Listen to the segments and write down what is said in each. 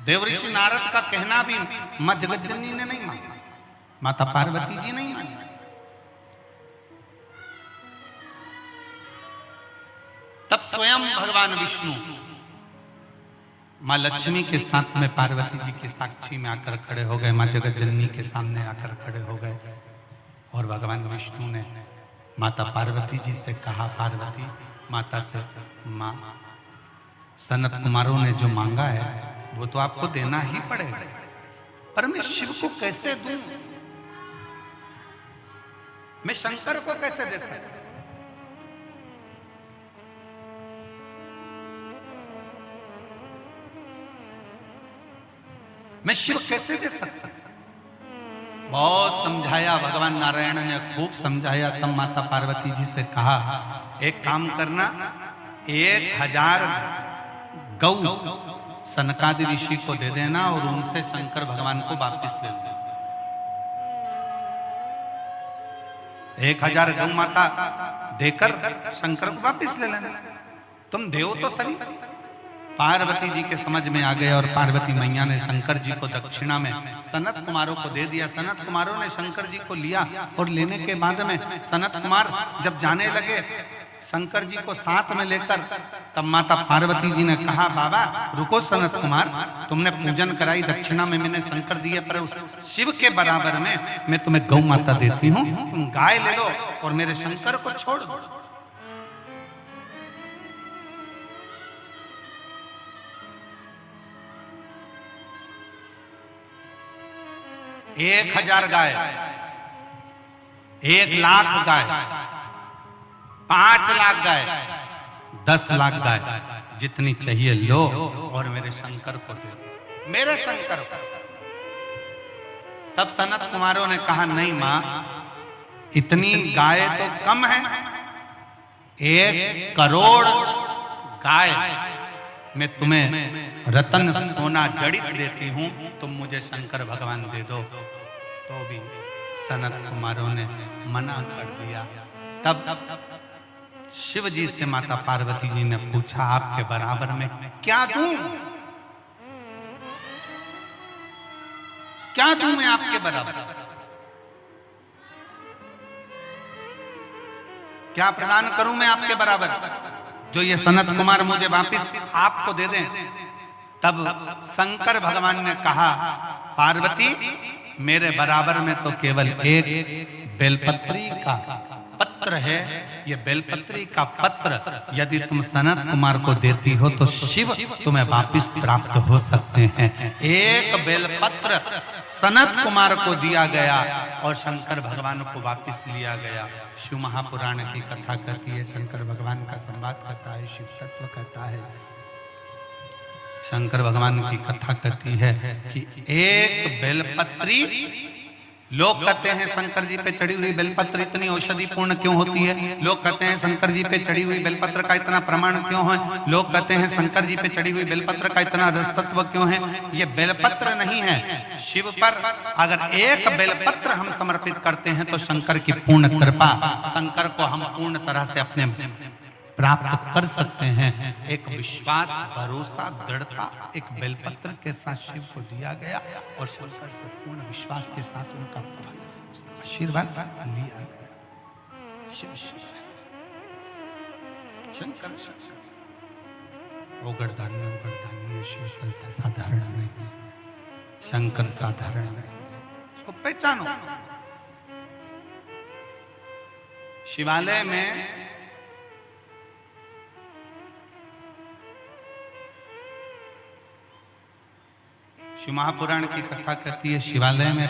देवऋषि नारद का कहना भी मां जगत जननी ने नहीं माना, माता पार्वती जी नहीं मानी। तब स्वयं भगवान विष्णु मां लक्ष्मी के साथ में पार्वती जी की साक्षी में आकर खड़े हो गए, मां जगत जननी के सामने आकर खड़े हो गए। और भगवान विष्णु ने माता पार्वती जी से कहा, पार्वती माता से, मां सनत कुमारों ने जो मांगा है वो तो आपको देना ही पड़ेगा, पर मैं शिव को कैसे दूं, मैं शंकर को कैसे दे सकता? मैं शिव कैसे दे सकता? बहुत समझाया भगवान नारायण ने, खूब समझाया। तब माता पार्वती जी से कहा, एक काम करना, 1000 गौ सनकादि ऋषि को दे देना और उनसे शंकर भगवान को वापिस ले लेना। 1000 गौ माता देकर शंकर को वापिस ले लेना। तुम देव तो सही। पार्वती जी के समझ में आ गए और पार्वती मैया ने शंकर जी को दक्षिणा में सनत कुमारों को दे दिया। सनत कुमारों ने शंकर जी को लिया और लेने के बाद में सनत कुमार जब जाने लगे शंकर जी को साथ में लेकर, तब माता पार्वती जी ने कहा, बाबा रुको सनत कुमार, तुमने पूजन कराई, दक्षिणा में मैंने शंकर दिए, पर उस शिव के बराबर में मैं तुम्हें गौ माता देती हूँ, तुम गाय ले लो और मेरे शंकर को छोड़ दो। 1000 गाय, 1,00,000 गाय, 5 लाख गाय, 10 लाख गाय, जितनी चाहिए लो और मेरे शंकर को दे दो, मेरे शंकर को। तब सनत कुमारों ने कहा, नहीं मां, इतनी गाय तो कम है, 1 करोड़ गाय मैं तुम्हें रतन सोना जड़ित देती हूं, तुम मुझे शंकर भगवान दे दो। तो भी सनत कुमारों ने मना कर दिया। तब शिव जी से माता पार्वती जी ने पूछा, आपके बराबर में क्या दूं, क्या दूं मैं आपके बराबर, क्या प्रदान करूं मैं आपके बराबर जो ये सनत कुमार मुझे वापिस आपको दे दें? तब शंकर भगवान ने कहा, पार्वती मेरे बराबर में तो केवल एक बेलपत्री का पत्र है, ये बेलपत्री का पत्र यदि तुम सनत कुमार को देती हो तो शिव तुम्हें वापिस प्राप्त हो सकते हैं। एक बेलपत्र सनत कुमार को दिया गया और शंकर भगवान को वापिस लिया गया। शिव महापुराण की कथा कहती है, शंकर भगवान का संवाद कहता है, शिव तत्व कहता है। शंकर भगवान की कथा कहती है कि एक बेलपत्री, लोग कहते हैं शंकर जी पे चढ़ी हुई बेलपत्र इतनी औषधि पूर्ण क्यों होती है, लोग कहते हैं शंकर जी पे चढ़ी हुई बेलपत्र का इतना प्रमाण क्यों है, लोग कहते हैं शंकर जी पे चढ़ी हुई बेलपत्र का इतना रस तत्व क्यों है। ये बेलपत्र नहीं है, शिव पर अगर एक बेलपत्र हम समर्पित करते हैं तो शंकर की पूर्ण कृपा, शंकर को हम पूर्ण तरह से अपने प्राप्त कर सकते हैं। एक विश्वास, भरोसा, दृढ़ता एक बेलपत्र के साथ शिव को दिया गया और शंकर से पूर्ण विश्वास के साथ उनका फल, उसका आशीर्वाद लिया गया। शिव शिव शंकर शंकर ओगरदानी ओगरदानी, शिव साधारण नहीं है, शंकर साधारण नहीं है, उसको पहचानो। शिवालय में शिव महापुराण की कथा कहती है, शिवालय में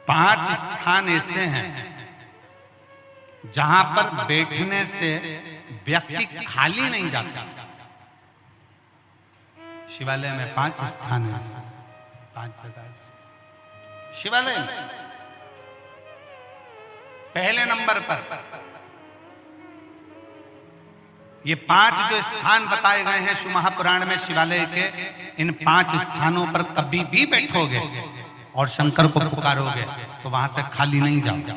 5 स्थान ऐसे हैं जहां पर बैठने से व्यक्ति खाली नहीं जाता। शिवालय में 5 स्थान है, 5 जगह ऐसे शिवालय में। पहले नंबर पर ये 5 जो स्थान बताए गए हैं शिव महापुराण में शिवालय के, इन 5 स्थानों पर कभी भी बैठोगे और शंकर को पुकारोगे तो वहां से खाली नहीं जाओगे,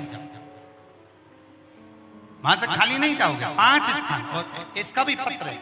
वहां से खाली नहीं जाओगे। 5 स्थान, और इसका भी पत्र है,